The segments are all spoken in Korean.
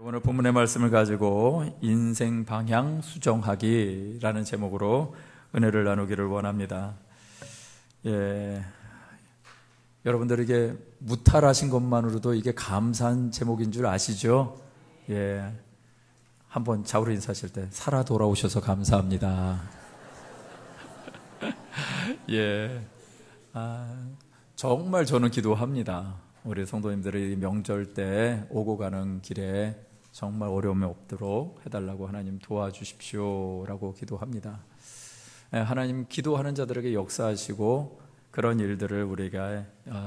오늘 본문의 말씀을 가지고 인생 방향 수정하기라는 제목으로 은혜를 나누기를 원합니다. 여러분들에게 무탈하신 것만으로도 이게 감사한 제목인 줄 아시죠? 한번 좌우로 인사하실 때 살아 돌아오셔서 감사합니다. 정말 저는 기도합니다. 우리 성도님들이 명절 때 오고 가는 길에 정말 어려움이 없도록 해달라고 하나님 도와주십시오라고 기도합니다. 하나님 기도하는 자들에게 역사하시고 그런 일들을 우리가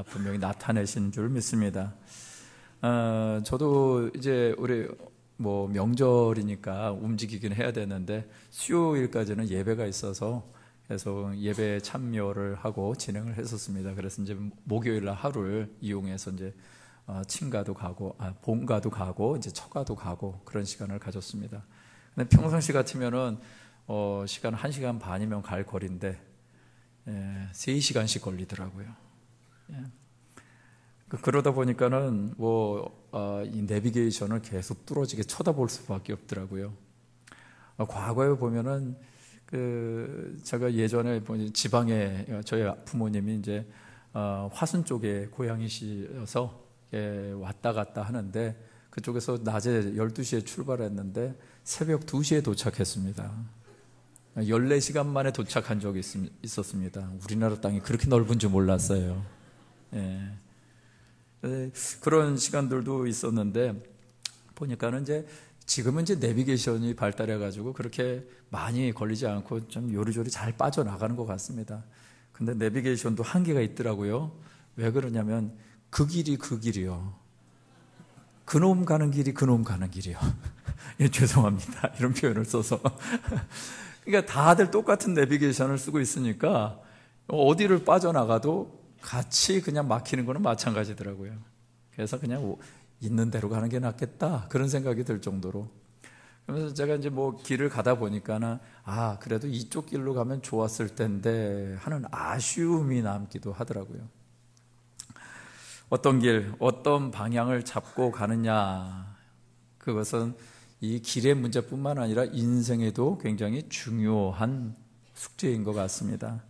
분명히 나타내신 줄 믿습니다. 저도 이제 우리 명절이니까 움직이긴 해야 되는데 수요일까지는 예배가 있어서 그래서 예배에 참여를 하고 진행을 했었습니다. 그래서 이제 목요일 날 하루를 이용해서 이제 친가도 가고, 본가도 가고, 이제 처가도 가고 그런 시간을 가졌습니다. 근데 평상시 같으면은 시간 1시간 반이면 갈 거리인데 3시간씩 걸리더라고요. 그러다 보니까는 이 내비게이션을 계속 뚫어지게 쳐다볼 수밖에 없더라고요. 과거에 보면은 제가 예전에 지방에 저희 부모님이 이제 화순 쪽에 고향이셔서 왔다 갔다 하는데 그쪽에서 낮에 12시에 출발했는데 새벽 2시에 도착했습니다. 14시간 만에 도착한 적이 있었습니다. 우리나라 땅이 그렇게 넓은 줄 몰랐어요. 그런 시간들도 있었는데 보니까는 지금은 이제 내비게이션이 발달해가지고 그렇게 많이 걸리지 않고 좀 요리조리 잘 빠져나가는 것 같습니다. 근데 내비게이션도 한계가 있더라고요. 왜 그러냐면 그 길이 그 길이요. 그놈 가는 길이 그놈 가는 길이요. 죄송합니다. 이런 표현을 써서. 그러니까 다들 똑같은 내비게이션을 쓰고 있으니까 어디를 빠져나가도 같이 그냥 막히는 거는 마찬가지더라고요. 그래서 그냥 있는 대로 가는 게 낫겠다 그런 생각이 들 정도로. 그러면서 제가 이제 길을 가다 보니까는 그래도 이쪽 길로 가면 좋았을 텐데 하는 아쉬움이 남기도 하더라고요. 어떤 길, 어떤 방향을 잡고 가느냐, 그것은 이 길의 문제뿐만 아니라 인생에도 굉장히 중요한 숙제인 것 같습니다.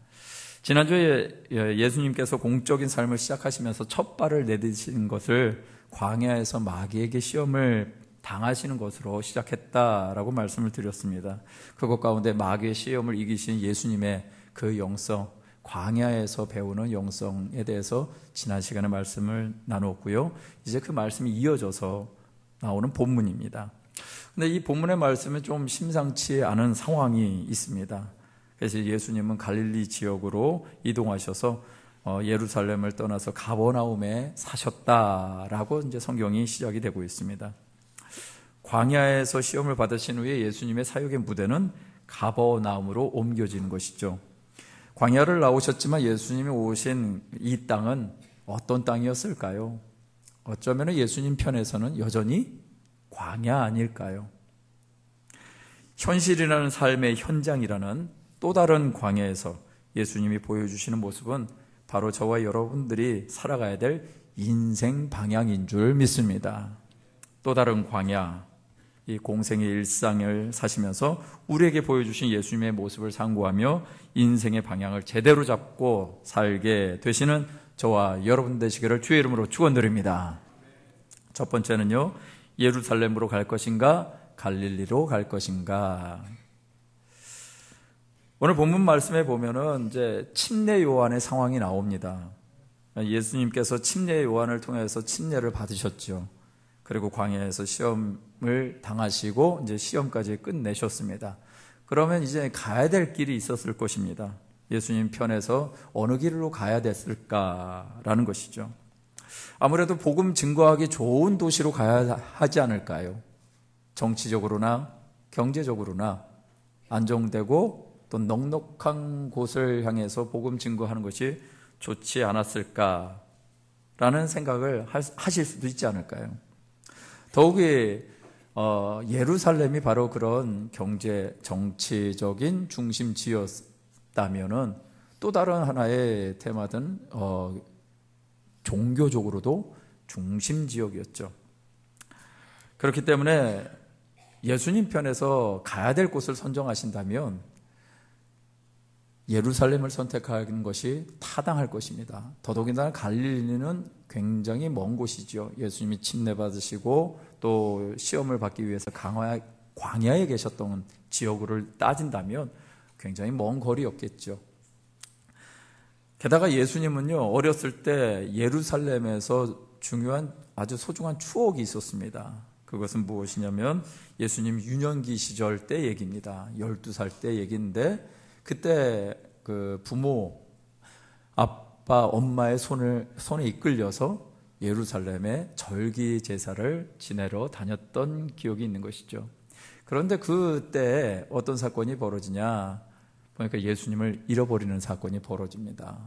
지난주에 예수님께서 공적인 삶을 시작하시면서 첫 발을 내디신 것을 광야에서 마귀에게 시험을 당하시는 것으로 시작했다라고 말씀을 드렸습니다. 그것 가운데 마귀의 시험을 이기신 예수님의 그 영성, 광야에서 배우는 영성에 대해서 지난 시간에 말씀을 나누었고요. 이제 그 말씀이 이어져서 나오는 본문입니다. 근데 이 본문의 말씀은 좀 심상치 않은 상황이 있습니다. 그래서 예수님은 갈릴리 지역으로 이동하셔서 예루살렘을 떠나서 가버나움에 사셨다라고 이제 성경이 시작이 되고 있습니다. 광야에서 시험을 받으신 후에 예수님의 사역의 무대는 가버나움으로 옮겨지는 것이죠. 광야를 나오셨지만 예수님이 오신 이 땅은 어떤 땅이었을까요? 어쩌면 예수님 편에서는 여전히 광야 아닐까요? 현실이라는 삶의 현장이라는 또 다른 광야에서 예수님이 보여주시는 모습은 바로 저와 여러분들이 살아가야 될 인생 방향인 줄 믿습니다. 또 다른 광야, 이 공생의 일상을 사시면서 우리에게 보여주신 예수님의 모습을 상고하며 인생의 방향을 제대로 잡고 살게 되시는 저와 여러분 되시기를 주의 이름으로 축원드립니다. 첫 번째는요, 예루살렘으로 갈 것인가, 갈릴리로 갈 것인가. 오늘 본문 말씀에 보면은 이제 침례 요한의 상황이 나옵니다. 예수님께서 침례 요한을 통해서 침례를 받으셨죠. 그리고 광야에서 시험을 당하시고 이제 시험까지 끝내셨습니다. 그러면 이제 가야 될 길이 있었을 것입니다. 예수님 편에서 어느 길로 가야 됐을까라는 것이죠. 아무래도 복음 증거하기 좋은 도시로 가야 하지 않을까요? 정치적으로나 경제적으로나 안정되고 또 넉넉한 곳을 향해서 복음 증거하는 것이 좋지 않았을까라는 생각을 하실 수도 있지 않을까요? 더욱이 예루살렘이 바로 그런 경제, 정치적인 중심지였다면은 또 다른 하나의 테마든 종교적으로도 중심지역이었죠. 그렇기 때문에 예수님 편에서 가야 될 곳을 선정하신다면 예루살렘을 선택하는 것이 타당할 것입니다. 더더군다나 갈릴리는 굉장히 먼 곳이죠. 예수님이 침례받으시고 또 시험을 받기 위해서 광야에 계셨던 지역을 따진다면 굉장히 먼 거리였겠죠. 게다가 예수님은요, 어렸을 때 예루살렘에서 중요한 아주 소중한 추억이 있었습니다. 그것은 무엇이냐면 예수님 유년기 시절 때 얘기입니다. 12살 때 얘기인데 그때 그 부모, 아빠, 엄마의 손에 이끌려서 예루살렘에 절기 제사를 지내러 다녔던 기억이 있는 것이죠. 그런데 그때 어떤 사건이 벌어지냐 보니까 예수님을 잃어버리는 사건이 벌어집니다.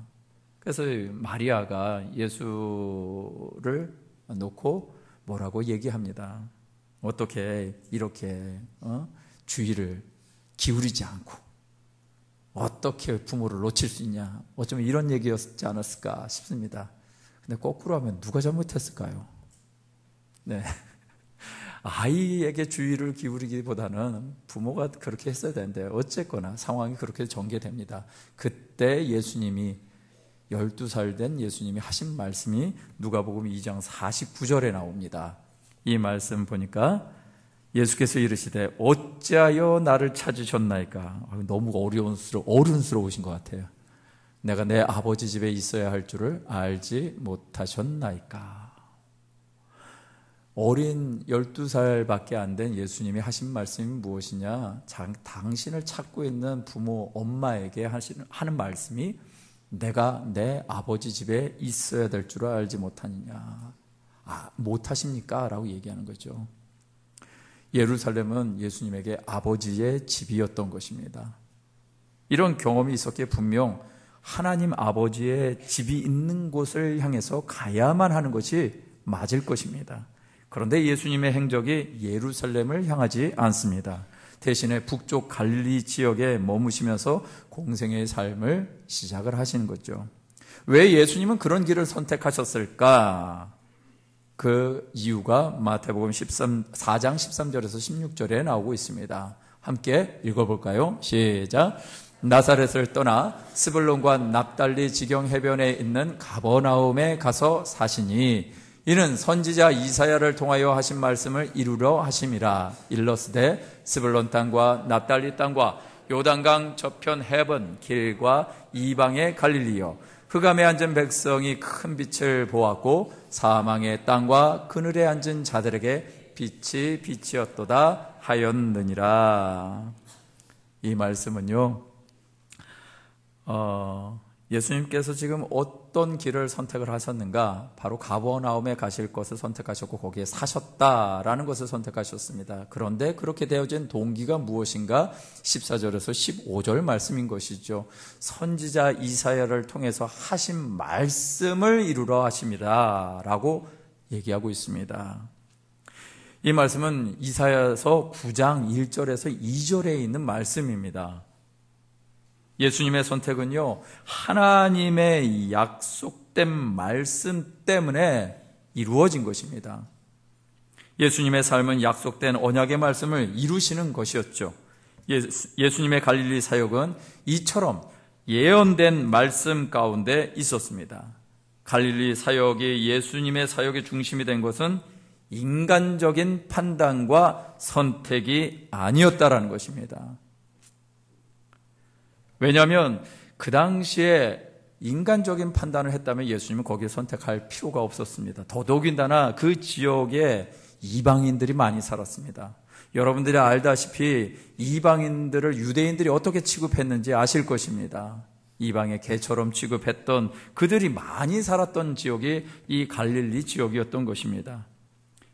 그래서 마리아가 예수를 놓고 뭐라고 얘기합니다. 어떻게 이렇게 주의를 기울이지 않고 어떻게 부모를 놓칠 수 있냐. 어쩌면 이런 얘기였지 않았을까 싶습니다. 근데 거꾸로 하면 누가 잘못했을까요? 네. 아이에게 주의를 기울이기보다는 부모가 그렇게 했어야 되는데 어쨌거나 상황이 그렇게 전개됩니다. 그때 예수님이 12살 된 예수님이 하신 말씀이 누가복음 2장 49절에 나옵니다. 이 말씀 보니까 예수께서 이르시되 어찌하여 나를 찾으셨나이까. 너무 어른스러우신 것 같아요. 내가 내 아버지 집에 있어야 할 줄을 알지 못하셨나이까. 어린 12살밖에 안 된 예수님이 하신 말씀이 무엇이냐. 당신을 찾고 있는 부모 엄마에게 하는 말씀이 내가 내 아버지 집에 있어야 될 줄을 알지 못하느냐. 못하십니까? 라고 얘기하는 거죠. 예루살렘은 예수님에게 아버지의 집이었던 것입니다. 이런 경험이 있었기에 분명 하나님 아버지의 집이 있는 곳을 향해서 가야만 하는 것이 맞을 것입니다. 그런데 예수님의 행적이 예루살렘을 향하지 않습니다. 대신에 북쪽 갈릴리 지역에 머무시면서 공생의 삶을 시작을 하시는 거죠. 왜 예수님은 그런 길을 선택하셨을까? 그 이유가 마태복음 4장 13절에서 16절에 나오고 있습니다. 함께 읽어볼까요? 시작. 나사렛을 떠나 스불론과 납달리 지경 해변에 있는 가버나움에 가서 사시니 이는 선지자 이사야를 통하여 하신 말씀을 이루려 하심이라. 일러스되 스불론 땅과 납달리 땅과 요단강 저편 해변 길과 이방의 갈릴리여 흑암에 앉은 백성이 큰 빛을 보았고 사망의 땅과 그늘에 앉은 자들에게 빛이 빛이었도다 하였느니라. 이 말씀은요, 예수님께서 지금 어떤 길을 선택을 하셨는가? 바로 가버나움에 가실 것을 선택하셨고 거기에 사셨다라는 것을 선택하셨습니다. 그런데 그렇게 되어진 동기가 무엇인가? 14절에서 15절 말씀인 것이죠. 선지자 이사야를 통해서 하신 말씀을 이루러 하십니다 라고 얘기하고 있습니다. 이 말씀은 이사야서 9장 1절에서 2절에 있는 말씀입니다. 예수님의 선택은요, 하나님의 약속된 말씀 때문에 이루어진 것입니다. 예수님의 삶은 약속된 언약의 말씀을 이루시는 것이었죠. 예수님의 갈릴리 사역은 이처럼 예언된 말씀 가운데 있었습니다. 갈릴리 사역이 예수님의 사역의 중심이 된 것은 인간적인 판단과 선택이 아니었다라는 것입니다. 왜냐하면 그 당시에 인간적인 판단을 했다면 예수님은 거기에 선택할 필요가 없었습니다. 더더군다나 그 지역에 이방인들이 많이 살았습니다. 여러분들이 알다시피 이방인들을 유대인들이 어떻게 취급했는지 아실 것입니다. 이방의 개처럼 취급했던 그들이 많이 살았던 지역이 이 갈릴리 지역이었던 것입니다.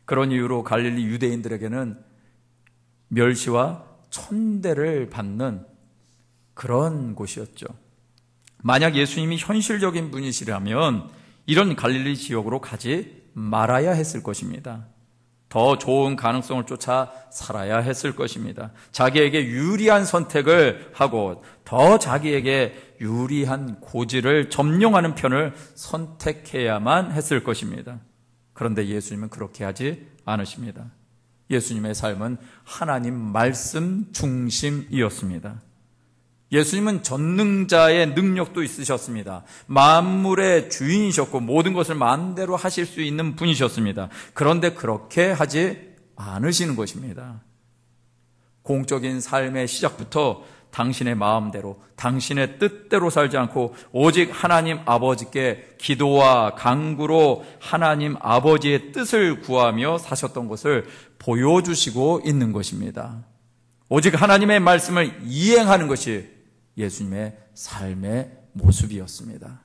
그런 이유로 갈릴리 유대인들에게는 멸시와 천대를 받는 그런 곳이었죠. 만약 예수님이 현실적인 분이시라면 이런 갈릴리 지역으로 가지 말아야 했을 것입니다. 더 좋은 가능성을 쫓아 살아야 했을 것입니다. 자기에게 유리한 선택을 하고 더 자기에게 유리한 고지를 점령하는 편을 선택해야만 했을 것입니다. 그런데 예수님은 그렇게 하지 않으십니다. 예수님의 삶은 하나님 말씀 중심이었습니다. 예수님은 전능자의 능력도 있으셨습니다. 만물의 주인이셨고 모든 것을 마음대로 하실 수 있는 분이셨습니다. 그런데 그렇게 하지 않으시는 것입니다. 공적인 삶의 시작부터 당신의 마음대로, 당신의 뜻대로 살지 않고 오직 하나님 아버지께 기도와 간구로 하나님 아버지의 뜻을 구하며 사셨던 것을 보여주시고 있는 것입니다. 오직 하나님의 말씀을 이행하는 것이 예수님의 삶의 모습이었습니다.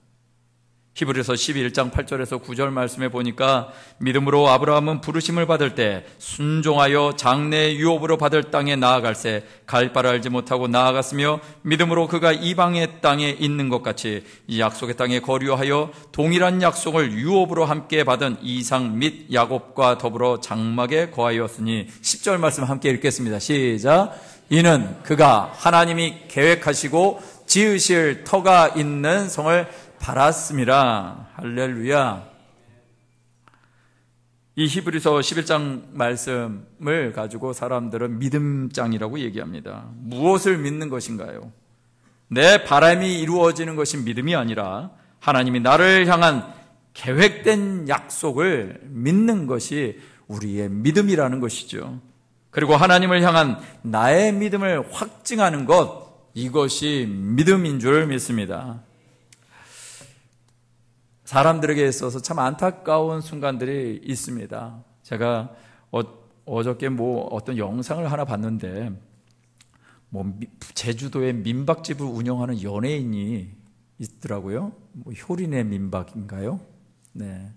히브리서 11장 8절에서 9절 말씀에 보니까 믿음으로 아브라함은 부르심을 받을 때 순종하여 장래의 유업으로 받을 땅에 나아갈새 갈 바를 알지 못하고 나아갔으며 믿음으로 그가 이방의 땅에 있는 것 같이 이 약속의 땅에 거류하여 동일한 약속을 유업으로 함께 받은 이삭 및 야곱과 더불어 장막에 거하였으니 10절 말씀 함께 읽겠습니다. 시작. 이는 그가 하나님이 계획하시고 지으실 터가 있는 성을 바랐음이라. 할렐루야. 이 히브리서 11장 말씀을 가지고 사람들은 믿음장이라고 얘기합니다. 무엇을 믿는 것인가요? 내 바람이 이루어지는 것이 믿음이 아니라 하나님이 나를 향한 계획된 약속을 믿는 것이 우리의 믿음이라는 것이죠. 그리고 하나님을 향한 나의 믿음을 확증하는 것, 이것이 믿음인 줄 믿습니다. 사람들에게 있어서 참 안타까운 순간들이 있습니다. 제가 어저께 어떤 영상을 하나 봤는데 제주도에 민박집을 운영하는 연예인이 있더라고요. 효린의 민박인가요? 네.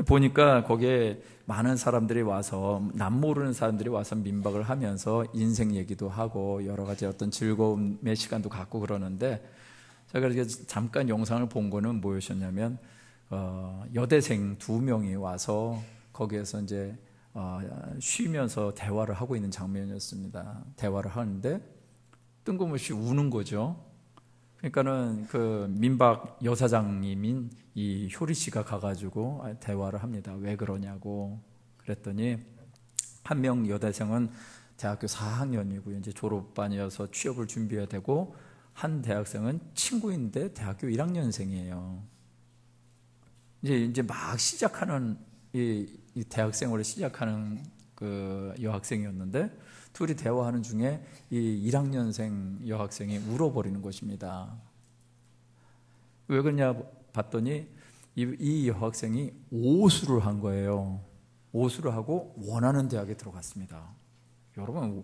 보니까 거기에 많은 사람들이 와서, 남 모르는 사람들이 와서 민박을 하면서 인생 얘기도 하고 여러 가지 어떤 즐거움의 시간도 갖고 그러는데, 제가 이렇게 잠깐 영상을 본 거는 뭐였냐면 여대생 2명이 와서 거기에서 이제 쉬면서 대화를 하고 있는 장면이었습니다. 대화를 하는데 뜬금없이 우는 거죠. 그러니까는 그 민박 여사장님인 이 효리 씨가 가가지고 대화를 합니다. 왜 그러냐고. 그랬더니 한 명 여대생은 대학교 4학년이고요. 이제 졸업반이어서 취업을 준비해야 되고, 한 대학생은 친구인데 대학교 1학년생이에요. 이제 막 시작하는 이 대학생활을 시작하는 그 여학생이었는데, 둘이 대화하는 중에 이 1학년생 여학생이 울어버리는 것입니다. 왜 그러냐 봤더니 이 여학생이 오수를 한 거예요. 오수를 하고 원하는 대학에 들어갔습니다. 여러분,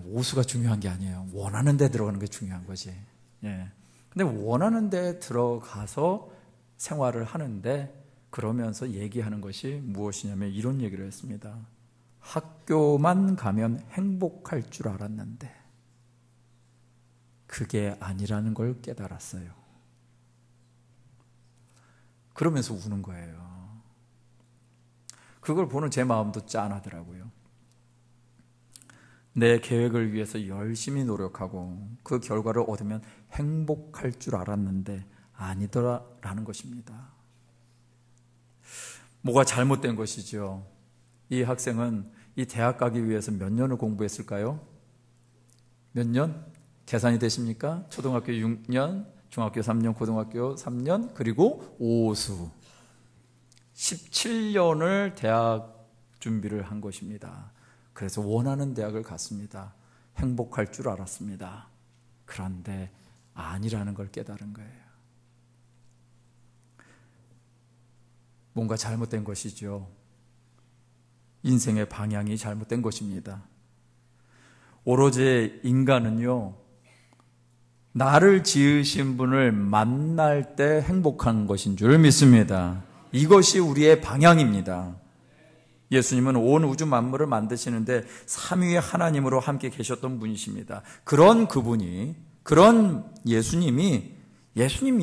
오수가 중요한 게 아니에요. 원하는 데 들어가는 게 중요한 거지. 예. 근데 원하는 데 들어가서 생활을 하는데, 그러면서 얘기하는 것이 무엇이냐면 이런 얘기를 했습니다. 학교만 가면 행복할 줄 알았는데 그게 아니라는 걸 깨달았어요. 그러면서 우는 거예요. 그걸 보는 제 마음도 짠하더라고요. 내 계획을 위해서 열심히 노력하고 그 결과를 얻으면 행복할 줄 알았는데 아니더라라는 것입니다. 뭐가 잘못된 것이죠? 이 학생은 이 대학 가기 위해서 몇 년을 공부했을까요? 몇 년? 계산이 되십니까? 초등학교 6년, 중학교 3년, 고등학교 3년, 그리고 오수 17년을 대학 준비를 한 것입니다. 그래서 원하는 대학을 갔습니다. 행복할 줄 알았습니다. 그런데 아니라는 걸 깨달은 거예요. 뭔가 잘못된 것이죠. 인생의 방향이 잘못된 것입니다. 오로지 인간은요, 나를 지으신 분을 만날 때 행복한 것인 줄 믿습니다. 이것이 우리의 방향입니다. 예수님은 온 우주 만물을 만드시는데 삼위의 하나님으로 함께 계셨던 분이십니다. 그런 그분이, 그런 예수님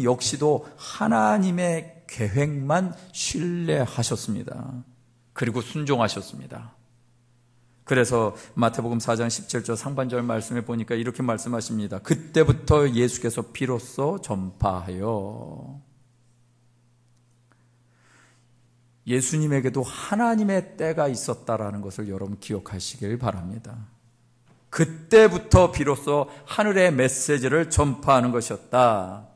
역시도 하나님의 계획만 신뢰하셨습니다. 그리고 순종하셨습니다. 그래서 마태복음 4장 17절 상반절 말씀에 보니까 이렇게 말씀하십니다. 그때부터 예수께서 비로소 전파하여. 예수님에게도 하나님의 때가 있었다라는 것을 여러분 기억하시길 바랍니다. 그때부터 비로소 하늘의 메시지를 전파하는 것이었다.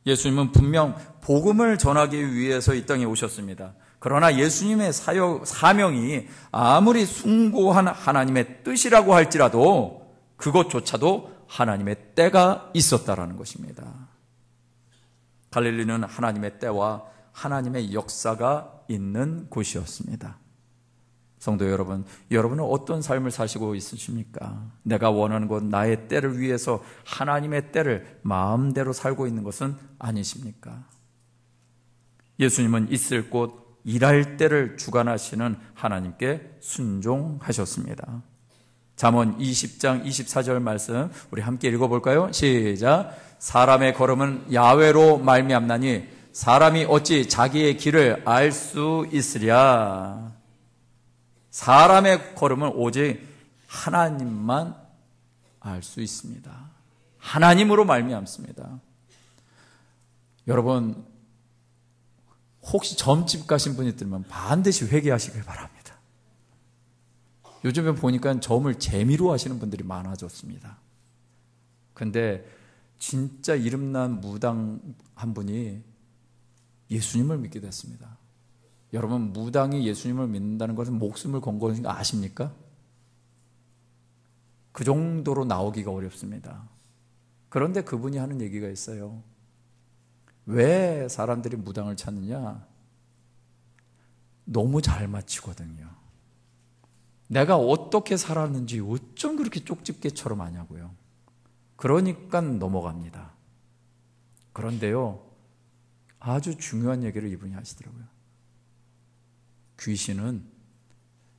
예수님은 분명 복음을 전하기 위해서 이 땅에 오셨습니다. 그러나 예수님의 사명이 아무리 숭고한 하나님의 뜻이라고 할지라도 그것조차도 하나님의 때가 있었다라는 것입니다. 갈릴리는 하나님의 때와 하나님의 역사가 있는 곳이었습니다. 성도 여러분, 여러분은 어떤 삶을 사시고 있으십니까? 내가 원하는 것, 나의 때를 위해서 하나님의 때를 마음대로 살고 있는 것은 아니십니까? 예수님은 있을 곳, 일할 때를 주관하시는 하나님께 순종하셨습니다. 잠언 20장 24절 말씀 우리 함께 읽어볼까요? 시작. 사람의 걸음은 야훼로 말미암나니 사람이 어찌 자기의 길을 알 수 있으랴. 사람의 걸음은 오직 하나님만 알 수 있습니다. 하나님으로 말미암습니다. 여러분, 혹시 점집 가신 분이 있다면 반드시 회개하시길 바랍니다. 요즘에 보니까 점을 재미로 하시는 분들이 많아졌습니다. 근데 진짜 이름난 무당 한 분이 예수님을 믿게 됐습니다. 여러분, 무당이 예수님을 믿는다는 것은 목숨을 건 것인 거 아십니까? 그 정도로 나오기가 어렵습니다. 그런데 그분이 하는 얘기가 있어요. 왜 사람들이 무당을 찾느냐? 너무 잘 맞히거든요. 내가 어떻게 살았는지 어쩜 그렇게 쪽집게처럼 하냐고요. 그러니까 넘어갑니다. 그런데요, 아주 중요한 얘기를 이분이 하시더라고요. 귀신은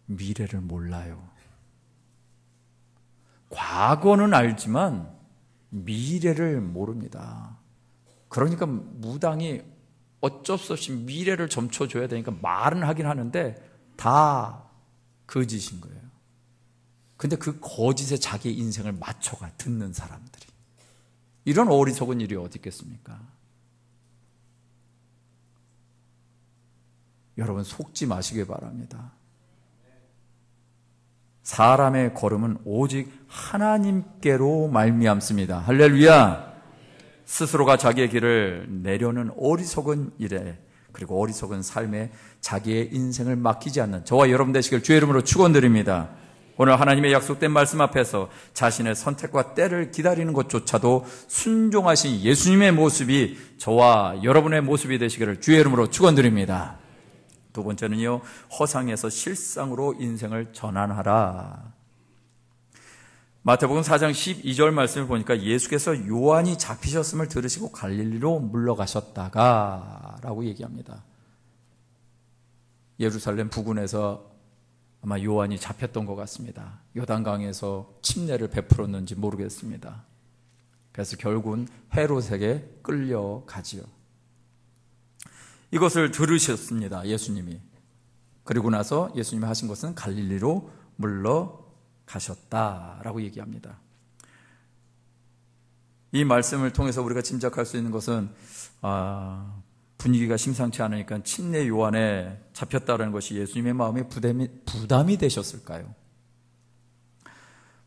미래를 몰라요. 과거는 알지만 미래를 모릅니다. 그러니까 무당이 어쩔 수 없이 미래를 점쳐줘야 되니까 말은 하긴 하는데 다 거짓인 거예요. 근데 그 거짓에 자기 인생을 맞춰가 듣는 사람들이. 이런 어리석은 일이 어디 있겠습니까? 여러분, 속지 마시기 바랍니다. 사람의 걸음은 오직 하나님께로 말미암습니다. 할렐루야. 스스로가 자기의 길을 내려는 어리석은 일에, 그리고 어리석은 삶에 자기의 인생을 맡기지 않는 저와 여러분 되시길 주의 이름으로 축원드립니다. 오늘 하나님의 약속된 말씀 앞에서 자신의 선택과 때를 기다리는 것조차도 순종하신 예수님의 모습이 저와 여러분의 모습이 되시기를 주의 이름으로 축원드립니다. 두 번째는요, 허상에서 실상으로 인생을 전환하라. 마태복음 4장 12절 말씀을 보니까 예수께서 요한이 잡히셨음을 들으시고 갈릴리로 물러가셨다가 라고 얘기합니다. 예루살렘 부근에서 아마 요한이 잡혔던 것 같습니다. 요단강에서 침례를 베풀었는지 모르겠습니다. 그래서 결국은 헤롯에게 끌려가지요. 이것을 들으셨습니다, 예수님이. 그리고 나서 예수님이 하신 것은 갈릴리로 물러가셨다라고 얘기합니다. 이 말씀을 통해서 우리가 짐작할 수 있는 것은 분위기가 심상치 않으니까 침례 요한에 잡혔다는 것이 예수님의 마음에 부담이 되셨을까요?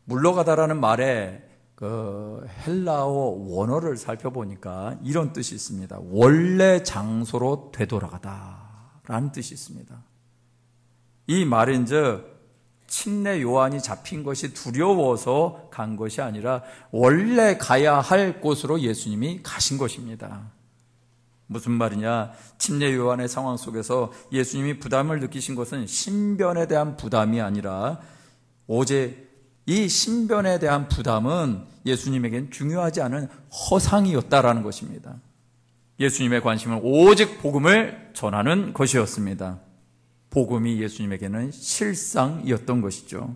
물러가다라는 말에 그 헬라어 원어를 살펴보니까 이런 뜻이 있습니다. 원래 장소로 되돌아가다라는 뜻이 있습니다. 이 말인즉 침례 요한이 잡힌 것이 두려워서 간 것이 아니라 원래 가야 할 곳으로 예수님이 가신 것입니다. 무슨 말이냐? 침례 요한의 상황 속에서 예수님이 부담을 느끼신 것은 신변에 대한 부담이 아니라 오직 이 신변에 대한 부담은 예수님에겐 중요하지 않은 허상이었다라는 것입니다. 예수님의 관심은 오직 복음을 전하는 것이었습니다. 복음이 예수님에게는 실상이었던 것이죠.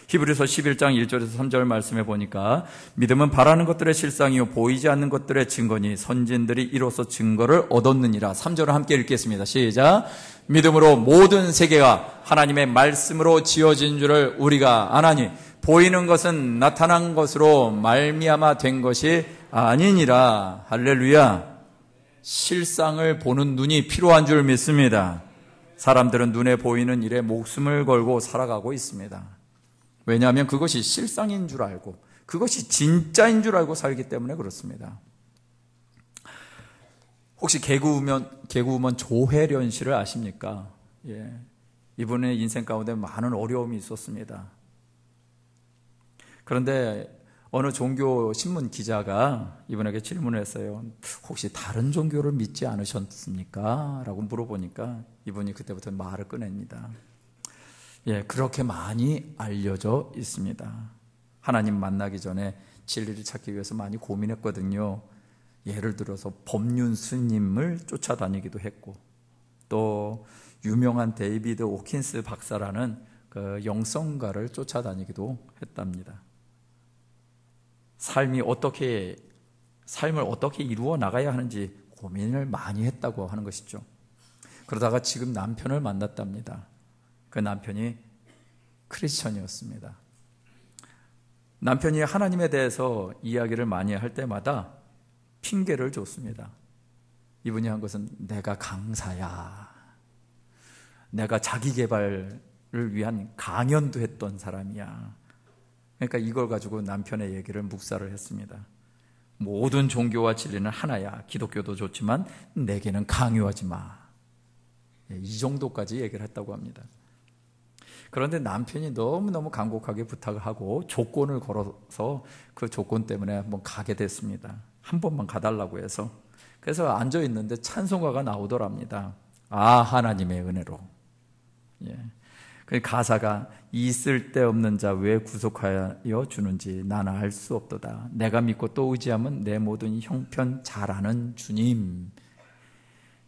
히브리서 11장 1절에서 3절 말씀해 보니까 믿음은 바라는 것들의 실상이요 보이지 않는 것들의 증거니 선진들이 이로써 증거를 얻었느니라. 3절을 함께 읽겠습니다. 시작. 믿음으로 모든 세계가 하나님의 말씀으로 지어진 줄을 우리가 아나니 보이는 것은 나타난 것으로 말미암아 된 것이 아니니라. 할렐루야. 실상을 보는 눈이 필요한 줄 믿습니다. 사람들은 눈에 보이는 일에 목숨을 걸고 살아가고 있습니다. 왜냐하면 그것이 실상인 줄 알고 그것이 진짜인 줄 알고 살기 때문에 그렇습니다. 혹시 개그우먼 조혜련 씨를 아십니까? 예. 이분의 인생 가운데 많은 어려움이 있었습니다. 그런데 어느 종교 신문 기자가 이분에게 질문을 했어요. 혹시 다른 종교를 믿지 않으셨습니까? 라고 물어보니까 이분이 그때부터 말을 꺼냅니다. 예, 그렇게 많이 알려져 있습니다. 하나님 만나기 전에 진리를 찾기 위해서 많이 고민했거든요. 예를 들어서 법륜 스님을 쫓아다니기도 했고, 또 유명한 데이비드 오킨스 박사라는 그 영성가를 쫓아다니기도 했답니다. 삶을 어떻게 이루어 나가야 하는지 고민을 많이 했다고 하는 것이죠. 그러다가 지금 남편을 만났답니다. 그 남편이 크리스천이었습니다. 남편이 하나님에 대해서 이야기를 많이 할 때마다 핑계를 줬습니다. 이분이 한 것은 내가 강사야. 내가 자기 개발을 위한 강연도 했던 사람이야. 그러니까 이걸 가지고 남편의 얘기를 묵살을 했습니다. 모든 종교와 진리는 하나야. 기독교도 좋지만 내게는 강요하지 마. 이 정도까지 얘기를 했다고 합니다. 그런데 남편이 너무너무 간곡하게 부탁을 하고 조건을 걸어서 그 조건 때문에 한번 가게 됐습니다. 한 번만 가달라고 해서. 그래서 앉아있는데 찬송가가 나오더랍니다. 아, 하나님의 은혜로. 예. 그 가사가 이 쓸데없는 자 왜 구속하여 주는지 나는 알 수 없도다. 내가 믿고 또 의지하면 내 모든 형편 잘 아는 주님.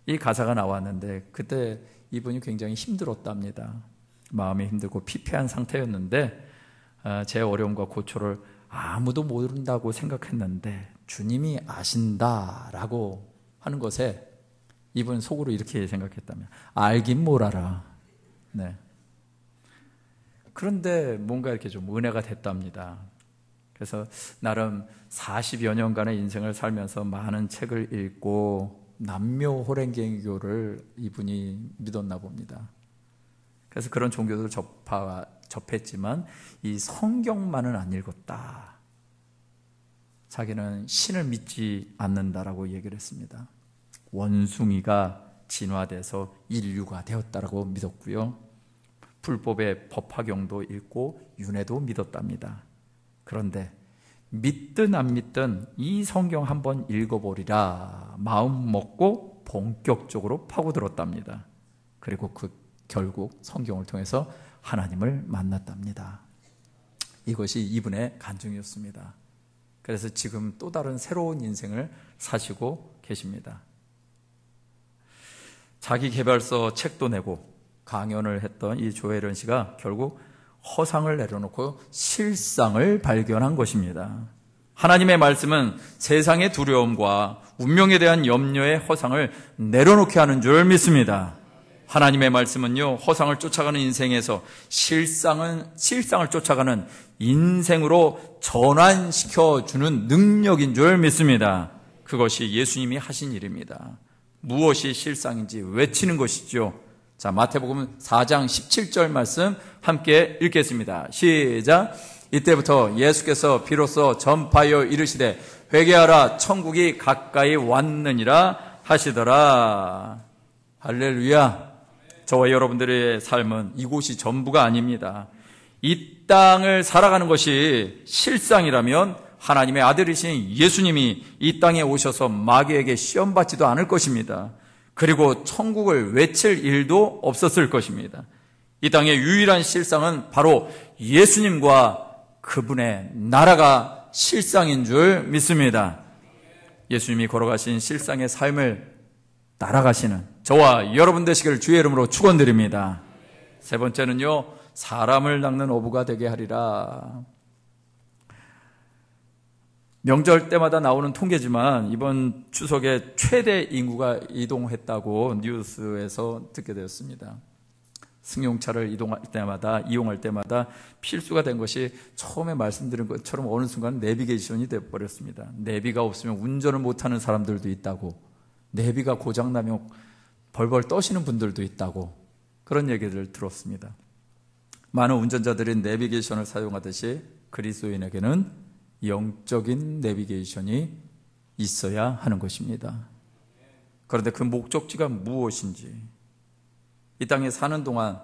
이 가사가 나왔는데 그때 이분이 굉장히 힘들었답니다. 마음이 힘들고 피폐한 상태였는데 제 어려움과 고초를 아무도 모른다고 생각했는데 주님이 아신다라고 하는 것에 이분 속으로 이렇게 생각했다면 알긴 뭘 알아. 네. 그런데 뭔가 이렇게 좀 은혜가 됐답니다. 그래서 나름 40여 년간의 인생을 살면서 많은 책을 읽고 남묘호랭개교를 이분이 믿었나 봅니다. 그래서 그런 종교도 접했지만 이 성경만은 안 읽었다. 자기는 신을 믿지 않는다라고 얘기를 했습니다. 원숭이가 진화돼서 인류가 되었다라고 믿었고요. 불법의 법화경도 읽고 윤회도 믿었답니다. 그런데 믿든 안 믿든 이 성경 한번 읽어보리라 마음 먹고 본격적으로 파고들었답니다. 그리고 결국 성경을 통해서 하나님을 만났답니다. 이것이 이분의 간증이었습니다. 그래서 지금 또 다른 새로운 인생을 사시고 계십니다. 자기 개발서 책도 내고 강연을 했던 이 조혜련 씨가 결국 허상을 내려놓고 실상을 발견한 것입니다. 하나님의 말씀은 세상의 두려움과 운명에 대한 염려의 허상을 내려놓게 하는 줄 믿습니다. 하나님의 말씀은요, 허상을 쫓아가는 인생에서 실상을 쫓아가는 인생으로 전환시켜주는 능력인 줄 믿습니다. 그것이 예수님이 하신 일입니다. 무엇이 실상인지 외치는 것이죠. 자, 마태복음 4장 17절 말씀 함께 읽겠습니다. 시작. 이때부터 예수께서 비로소 전파하여 이르시되 회개하라 천국이 가까이 왔느니라 하시더라. 할렐루야. 저와 여러분들의 삶은 이곳이 전부가 아닙니다. 이 땅을 살아가는 것이 실상이라면 하나님의 아들이신 예수님이 이 땅에 오셔서 마귀에게 시험받지도 않을 것입니다. 그리고 천국을 외칠 일도 없었을 것입니다. 이 땅의 유일한 실상은 바로 예수님과 그분의 나라가 실상인 줄 믿습니다. 예수님이 걸어가신 실상의 삶을 따라가시는 저와 여러분 되시기를 주의 이름으로 축원드립니다. 세 번째는요, 사람을 닦는 어부가 되게 하리라. 명절 때마다 나오는 통계지만 이번 추석에 최대 인구가 이동했다고 뉴스에서 듣게 되었습니다. 승용차를 이용할 때마다 필수가 된 것이 처음에 말씀드린 것처럼 어느 순간 내비게이션이 되어버렸습니다. 내비가 없으면 운전을 못하는 사람들도 있다고. 내비가 고장나면 벌벌 떠시는 분들도 있다고 그런 얘기를 들었습니다. 많은 운전자들이 내비게이션을 사용하듯이 그리스도인에게는 영적인 내비게이션이 있어야 하는 것입니다. 그런데 그 목적지가 무엇인지, 이 땅에 사는 동안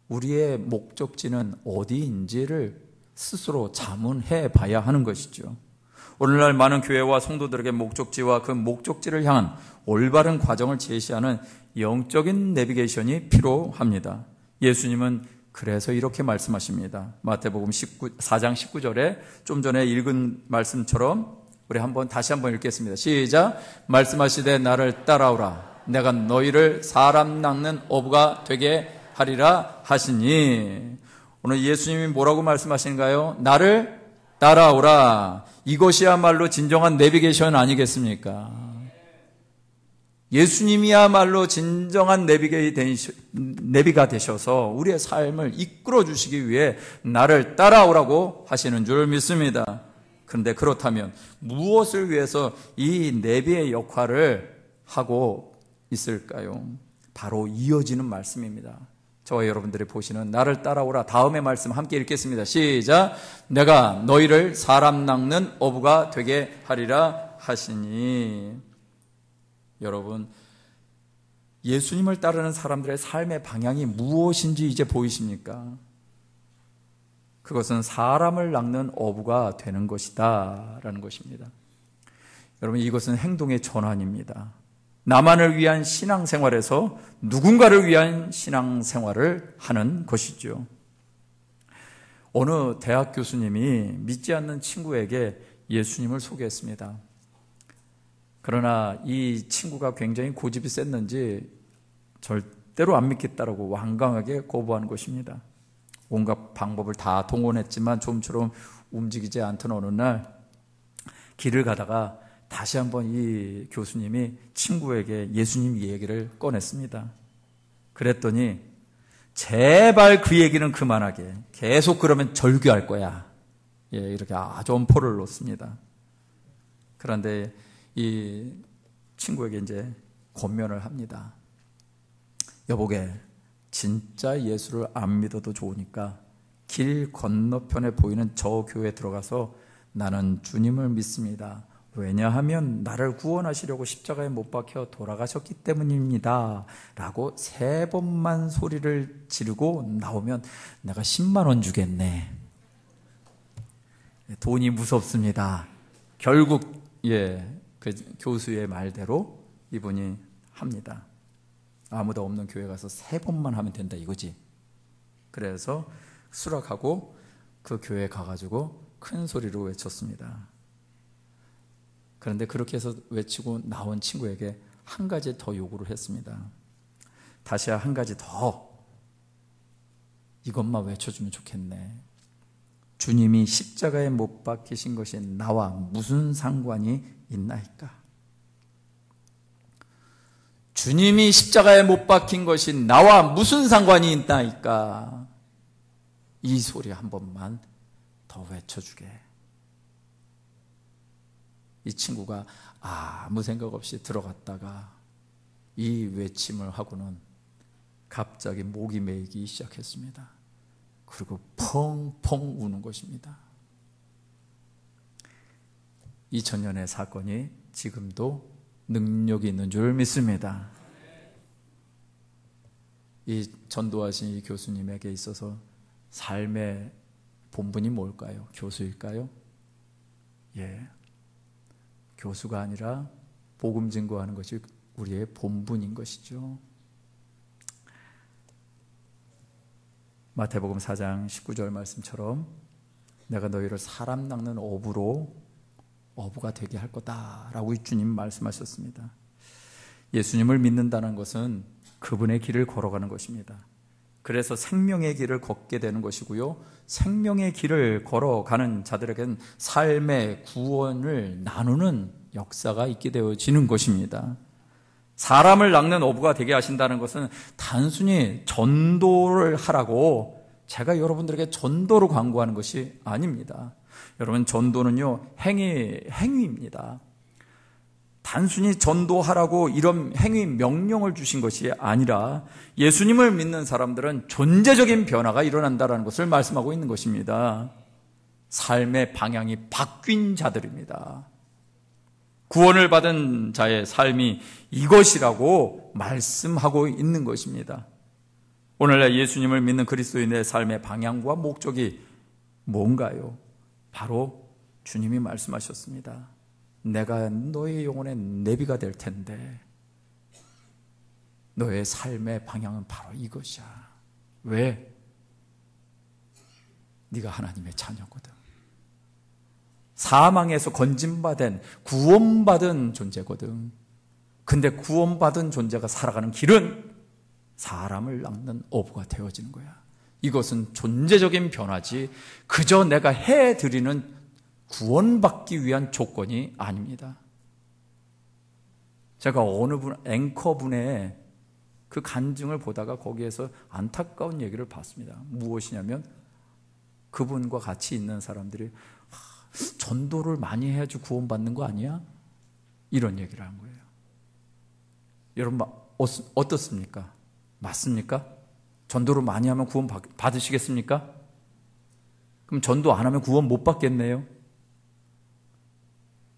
우리의 목적지는 어디인지를 스스로 자문해 봐야 하는 것이죠. 오늘날 많은 교회와 성도들에게 목적지와 그 목적지를 향한 올바른 과정을 제시하는 영적인 내비게이션이 필요합니다. 예수님은 그래서 이렇게 말씀하십니다. 마태복음 4장 19절에 좀 전에 읽은 말씀처럼 우리 다시 한번 읽겠습니다. 시작. 말씀하시되 나를 따라오라. 내가 너희를 사람 낚는 어부가 되게 하리라 하시니. 오늘 예수님이 뭐라고 말씀하시는가요? 나를 따라오라. 이것이야말로 진정한 내비게이션 아니겠습니까? 예수님이야말로 진정한 내비가 되셔서 우리의 삶을 이끌어 주시기 위해 나를 따라오라고 하시는 줄 믿습니다. 그런데 그렇다면 무엇을 위해서 이 내비의 역할을 하고 있을까요? 바로 이어지는 말씀입니다. 저와 여러분들이 보시는 나를 따라오라 다음의 말씀 함께 읽겠습니다. 시작. 내가 너희를 사람 낚는 어부가 되게 하리라 하시니. 여러분, 예수님을 따르는 사람들의 삶의 방향이 무엇인지 이제 보이십니까? 그것은 사람을 낚는 어부가 되는 것이다 라는 것입니다. 여러분, 이것은 행동의 전환입니다. 나만을 위한 신앙생활에서 누군가를 위한 신앙생활을 하는 것이죠. 어느 대학 교수님이 믿지 않는 친구에게 예수님을 소개했습니다. 그러나 이 친구가 굉장히 고집이 셌는지 절대로 안 믿겠다라고 완강하게 거부한 것입니다. 온갖 방법을 다 동원했지만 좀처럼 움직이지 않던 어느 날 길을 가다가 다시 한번 이 교수님이 친구에게 예수님 얘기를 꺼냈습니다. 그랬더니 제발 그 얘기는 그만하게. 계속 그러면 절규할 거야. 이렇게 아주 엄포를 놓습니다. 그런데 이 친구에게 이제 권면을 합니다. 여보게, 진짜 예수를 안 믿어도 좋으니까 길 건너편에 보이는 저 교회에 들어가서 나는 주님을 믿습니다. 왜냐하면 나를 구원하시려고 십자가에 못 박혀 돌아가셨기 때문입니다. 라고 3번만 소리를 지르고 나오면 내가 10만 원 주겠네. 돈이 무섭습니다. 결국 그 교수의 말대로 이분이 합니다. 아무도 없는 교회 가서 3번만 하면 된다 이거지. 그래서 수락하고 그 교회에 가가지고 큰 소리로 외쳤습니다. 그런데 그렇게 해서 외치고 나온 친구에게 한 가지 더 요구를 했습니다. 다시 한 가지 더, 이것만 외쳐주면 좋겠네. 주님이 십자가에 못 박히신 것이 나와 무슨 상관이 있나이까? 주님이 십자가에 못 박힌 것이 나와 무슨 상관이 있나이까? 이 소리 한 번만 더 외쳐주게. 이 친구가 아무 생각 없이 들어갔다가 이 외침을 하고는 갑자기 목이 메이기 시작했습니다. 그리고 펑펑 우는 것입니다. 2000년의 사건이 지금도 능력이 있는 줄 믿습니다. 이 전도하신 이 교수님에게 있어서 삶의 본분이 뭘까요? 교수일까요? 교수가 아니라 복음 증거하는 것이 우리의 본분인 것이죠. 마태복음 4장 19절 말씀처럼 내가 너희를 사람 낚는 어부가 되게 할 거다라고 주님 말씀하셨습니다. 예수님을 믿는다는 것은 그분의 길을 걸어가는 것입니다. 그래서 생명의 길을 걷게 되는 것이고요, 생명의 길을 걸어가는 자들에게는 삶의 구원을 나누는 역사가 있게 되어지는 것입니다. 사람을 낚는 어부가 되게 하신다는 것은 단순히 전도를 하라고 제가 여러분들에게 전도로 광고하는 것이 아닙니다. 여러분, 전도는요 행위입니다. 단순히 전도하라고 이런 행위 명령을 주신 것이 아니라 예수님을 믿는 사람들은 존재적인 변화가 일어난다는 것을 말씀하고 있는 것입니다. 삶의 방향이 바뀐 자들입니다. 구원을 받은 자의 삶이 이것이라고 말씀하고 있는 것입니다. 오늘날 예수님을 믿는 그리스도인의 삶의 방향과 목적이 뭔가요? 바로 주님이 말씀하셨습니다. 내가 너의 영혼의 내비가 될 텐데 너의 삶의 방향은 바로 이것이야. 왜? 네가 하나님의 자녀거든. 사망에서 건진받은 구원받은 존재거든. 근데 구원받은 존재가 살아가는 길은 사람을 낚는 어부가 되어지는 거야. 이것은 존재적인 변화지 그저 내가 해드리는 구원받기 위한 조건이 아닙니다. 제가 어느 분 앵커분의 그 간증을 보다가 거기에서 안타까운 얘기를 봤습니다. 무엇이냐면 그분과 같이 있는 사람들이 전도를 많이 해야지 구원받는 거 아니야? 이런 얘기를 한 거예요. 여러분 어떻습니까? 맞습니까? 전도를 많이 하면 구원 받으시겠습니까? 그럼 전도 안 하면 구원 못 받겠네요?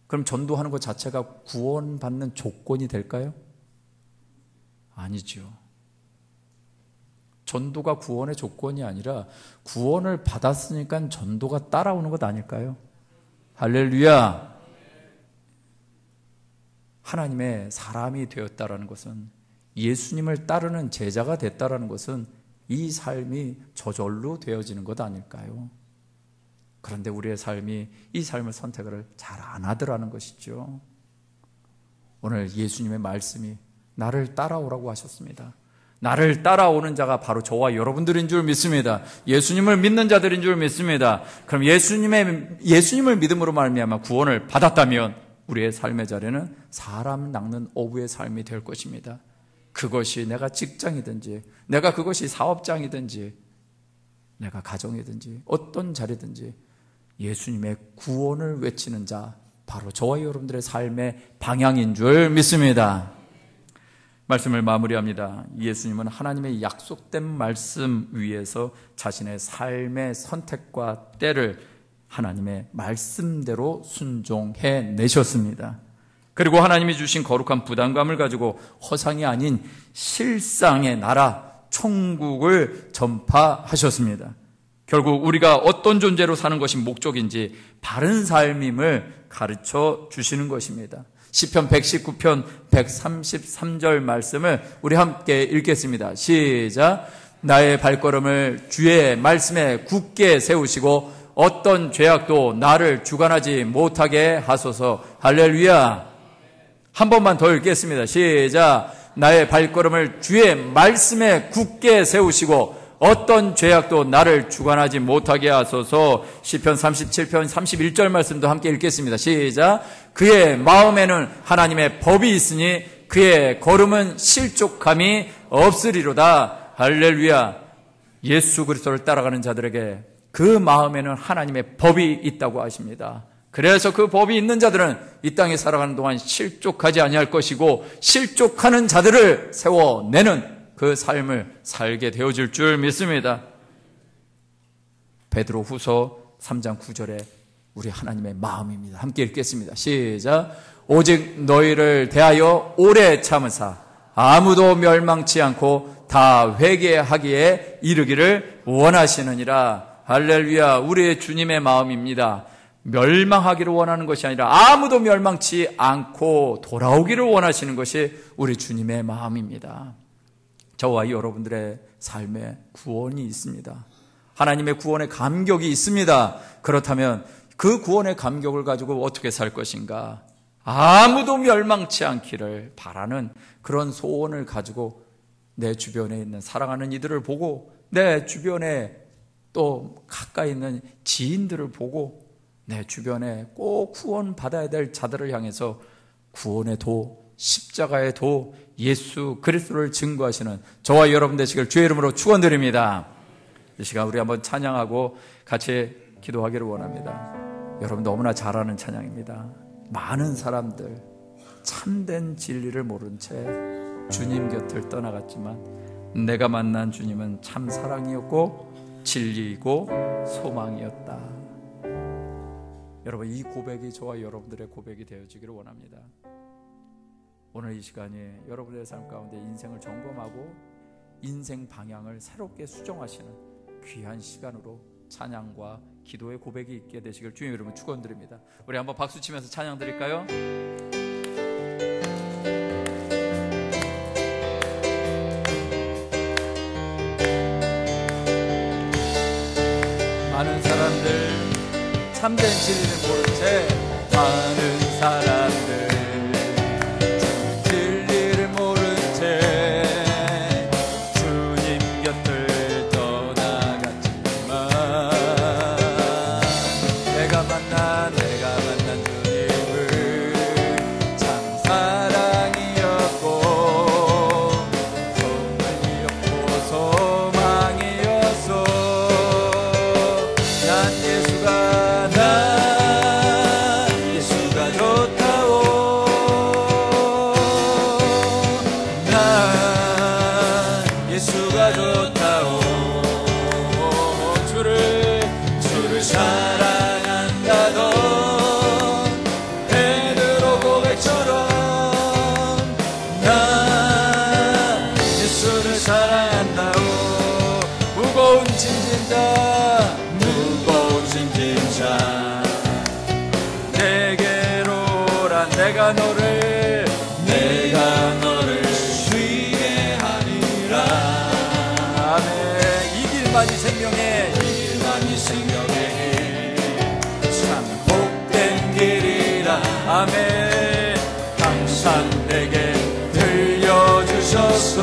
그럼 전도하는 것 자체가 구원받는 조건이 될까요? 아니죠. 전도가 구원의 조건이 아니라 구원을 받았으니까 전도가 따라오는 것 아닐까요? 할렐루야! 하나님의 사람이 되었다라는 것은, 예수님을 따르는 제자가 됐다라는 것은 이 삶이 저절로 되어지는 것 아닐까요? 그런데 우리의 삶이 이 삶을 선택을 잘 안 하더라는 것이죠. 오늘 예수님의 말씀이 나를 따라오라고 하셨습니다. 나를 따라오는 자가 바로 저와 여러분들인 줄 믿습니다. 예수님을 믿는 자들인 줄 믿습니다. 그럼 예수님을 믿음으로 말미암아 구원을 받았다면 우리의 삶의 자리는 사람 낚는 어부의 삶이 될 것입니다. 그것이 내가 직장이든지, 내가 그것이 사업장이든지, 내가 가정이든지 어떤 자리든지 예수님의 구원을 외치는 자, 바로 저와 여러분들의 삶의 방향인 줄 믿습니다. 말씀을 마무리합니다. 예수님은 하나님의 약속된 말씀 위에서 자신의 삶의 선택과 때를 하나님의 말씀대로 순종해 내셨습니다. 그리고 하나님이 주신 거룩한 부담감을 가지고 허상이 아닌 실상의 나라, 천국을 전파하셨습니다. 결국 우리가 어떤 존재로 사는 것이 목적인지 바른 삶임을 가르쳐 주시는 것입니다. 시편 119편 133절 말씀을 우리 함께 읽겠습니다. 시작. 나의 발걸음을 주의 말씀에 굳게 세우시고 어떤 죄악도 나를 주관하지 못하게 하소서. 할렐루야. 한 번만 더 읽겠습니다. 시작. 나의 발걸음을 주의 말씀에 굳게 세우시고 어떤 죄악도 나를 주관하지 못하게 하소서. 시편 37편 31절 말씀도 함께 읽겠습니다. 시작. 그의 마음에는 하나님의 법이 있으니 그의 걸음은 실족함이 없으리로다. 할렐루야. 예수 그리스도를 따라가는 자들에게 그 마음에는 하나님의 법이 있다고 하십니다. 그래서 그 법이 있는 자들은 이 땅에 살아가는 동안 실족하지 아니할 것이고, 실족하는 자들을 세워내는 그 삶을 살게 되어질 줄 믿습니다. 베드로 후서 3장 9절에 우리 하나님의 마음입니다. 함께 읽겠습니다. 시작. 오직 너희를 대하여 오래 참으사 아무도 멸망치 않고 다 회개하기에 이르기를 원하시느니라. 할렐루야. 우리의 주님의 마음입니다. 멸망하기를 원하는 것이 아니라 아무도 멸망치 않고 돌아오기를 원하시는 것이 우리 주님의 마음입니다. 저와 여러분들의 삶에 구원이 있습니다. 하나님의 구원의 감격이 있습니다. 그렇다면 그 구원의 감격을 가지고 어떻게 살 것인가? 아무도 멸망치 않기를 바라는 그런 소원을 가지고 내 주변에 있는 사랑하는 이들을 보고, 내 주변에 또 가까이 있는 지인들을 보고, 내 주변에 꼭 구원 받아야 될 자들을 향해서 구원의 도, 십자가의 도, 예수 그리스도를 증거하시는 저와 여러분 되시길 주의 이름으로 축원드립니다. 이 시간 우리 한번 찬양하고 같이 기도하기를 원합니다. 여러분 너무나 잘 아는 찬양입니다. 많은 사람들, 참된 진리를 모른 채 주님 곁을 떠나갔지만 내가 만난 주님은 참 사랑이었고 진리이고 소망이었다. 여러분, 이 고백이 저와 여러분들의 고백이 되어지기를 원합니다. 오늘 이 시간에 여러분의 삶 가운데 인생을 점검하고 인생 방향을 새롭게 수정하시는 귀한 시간으로 찬양과 기도의 고백이 있게 되시길 주님 이름으로 축원드립니다. 우리 한번 박수 치면서 찬양 드릴까요? 많은 사람들 참된 진리를 모른 채 많은 사람들 진리를 모른 채 주님 곁을 떠나갔지만 내가 만난 주님은 참 사랑이었고 소망이었어. 난 예수가 좋다오. 난 예수가 좋다오. 주를 사랑한다던 베드로 고백처럼 난 예수를 사랑한다오. 무거운 짐진자 내게로 오라. 내가 너를 쉬게 하리라. 아멘. 이 길만이 생명의 참 복된 길이라. 아멘. 항상 내게 들려주셨어.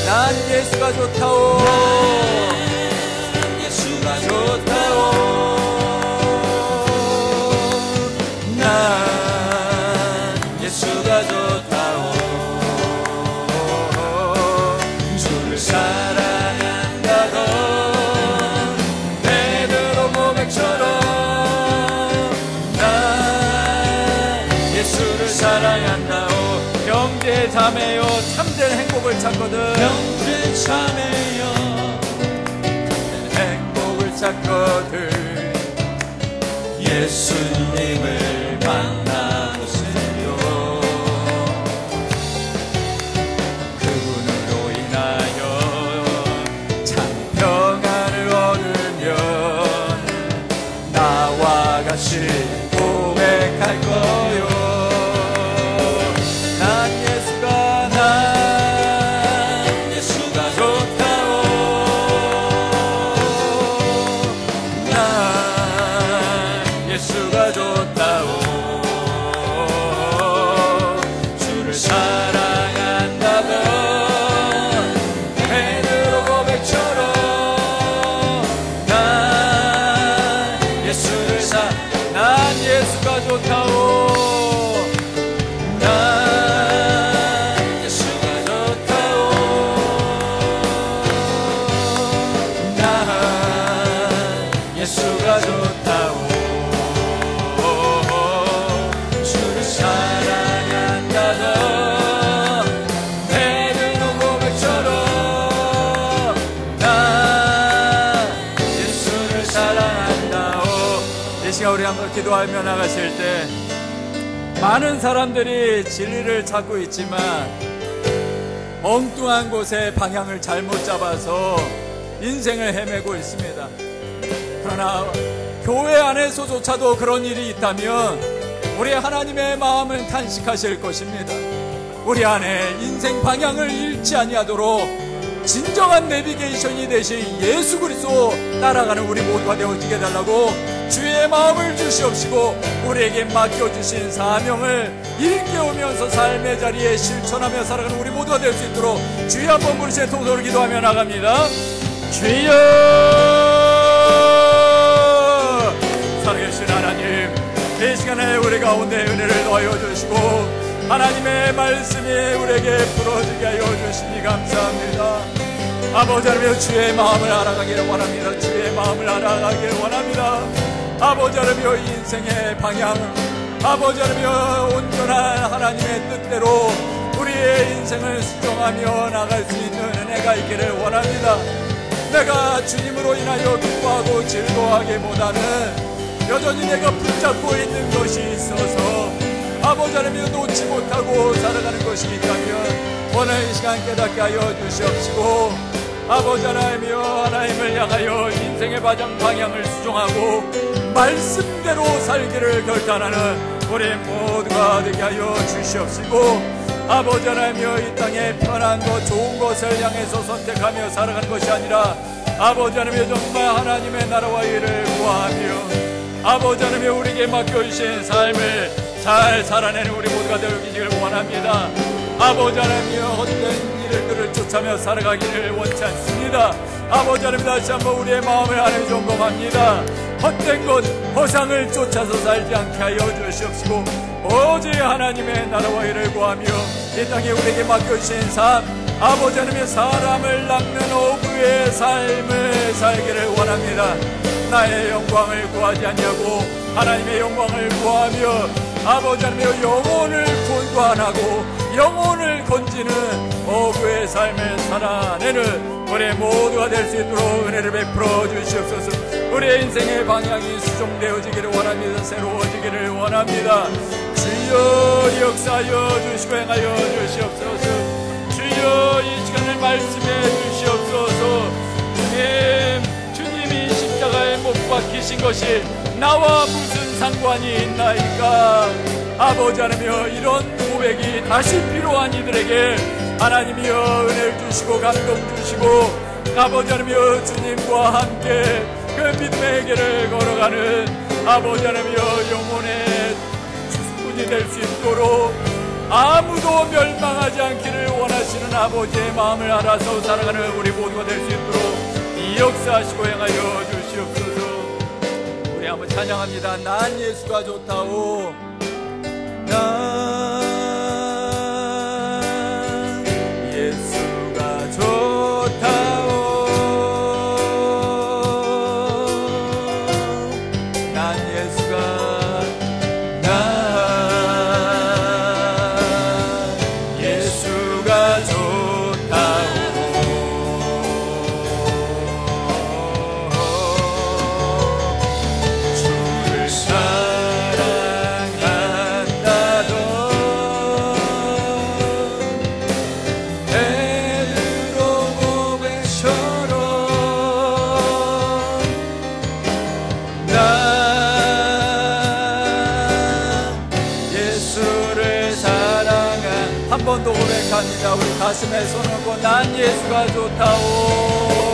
난 예수가 좋다오. 예수가 좋다오. 난 예수가 좋다오. 주를 사랑한다던 베드로 고백처럼 난 예수를 사랑한다오. 형제 자매여 참된 행복을 찾거든. 형제 자매여 행복을 찾거든. 예수님을 만나보세요. 그분으로 인하여 참 평안을 얻으면 나와 같이 고백할 거요. 난 예수가 좋다오. 난 예수가 좋다오. 주를 사랑한다던 베드로 고백처럼 난 예수가 좋다오. 난 예수가 좋다오. 난 예수가 좋다오. 주를 사랑한다던 베드로 고백처럼 난 예수를 사랑한다오. 이 시간 우리 한번 기도하며 나가실 때 많은 사람들이 진리를 찾고 있지만 엉뚱한 곳에 방향을 잘못 잡아서 인생을 헤매고 있습니다. 그러나 교회 안에서조차도 그런 일이 있다면 우리 하나님의 마음을 탄식하실 것입니다. 우리 안에 인생 방향을 잃지 아니하도록 진정한 내비게이션이 되신 예수 그리스도 따라가는 우리 모두가 되어지게 달라고 주의 마음을 주시옵시고 우리에게 맡겨주신 사명을 일깨우면서 삶의 자리에 실천하며 살아가는 우리 모두가 될 수 있도록 주여 한번 부르시는 통성으로 기도하며 나갑니다. 주여, 살아계신 하나님, 이 시간에 우리 가운데 은혜를 더하여 주시고 하나님의 말씀이 우리에게 부러지게 하여 주시니 감사합니다. 아버지 하나님, 주의 마음을 알아가기를 원합니다. 주의 마음을 알아가기를 원합니다. 아버지 하나님, 인생의 방향 아버지 하나님이여, 온전한 하나님의 뜻대로 우리의 인생을 수정하며 나갈 수 있는 은혜가 있기를 원합니다. 내가 주님으로 인하여 기뻐하고 즐거워하기보다는 여전히 내가 붙잡고 있는 것이 있어서 아버지 하나님이여, 놓지 못하고 살아가는 것이 있다면 오늘 이 시간 깨닫게 하여 주시옵시고, 아버지 하나님이여, 하나님을 향하여 인생의 방향을 수정하고 말씀대로 살기를 결단하는 우리 모두가 되게 하여 주시옵시고, 아버지 하나님이여, 이 땅에 편한 것, 좋은 것을 향해서 선택하며 살아가는 것이 아니라 아버지 하나님이여, 정말 하나님의 나라와 일을 구하며 아버지 하나님이여, 우리에게 맡겨주신 삶을 잘 살아내는 우리 모두가 되기를 원합니다. 아버지 하나님이여, 헛된 일들을 쫓아며 살아가기를 원치 않습니다. 아버지 하나님, 다시 한번 우리의 마음을 하나님 점검합니다. 헛된 것, 허상을 쫓아서 살지 않게 하여 주시옵시고, 오직 하나님의 나라와 일을 구하며 이 땅에 우리에게 맡겨주신 삶, 아버지 하나님의 사람을 낚는 어부의 삶을 살기를 원합니다. 나의 영광을 구하지 않냐고 하나님의 영광을 구하며 아버지 하나님의 영혼을 구원하고 영혼을 건지는 어부의 삶을 살아내는 우리 모두가 될 수 있도록 은혜를 베풀어 주시옵소서. 우리의 인생의 방향이 수정되어지기를 원합니다. 새로워지기를 원합니다. 주여, 역사하여 주시고 행하여 주시옵소서. 주여, 이 시간을 말씀해 주시옵소서. 주님이 십자가에 못 박히신 것이 나와 무슨 상관이 있나이까. 아버지 하나님이여, 이런 고백이 다시 필요한 이들에게 하나님이여 은혜를 주시고 감동 주시고, 아버지 하나님이여, 주님과 함께 그 믿음의 길을 걸어가는 아버지 하나님이여, 영혼의 주수꾼이 될 수 있도록 아무도 멸망하지 않기를 원하시는 아버지의 마음을 알아서 살아가는 우리 모두가 될 수 있도록 이 역사하시고 행하여 주시옵소서. 우리 한번 찬양합니다. 난 예수가 좋다오. 난 예수가 좋다오. 난 예수가 좋다오. 주를 사랑한다던 베드로 고백처럼 난 예수를 사랑한, 한 번 더 고백합니다. 우리 가슴에 손 얹고 난 예수가 좋다오.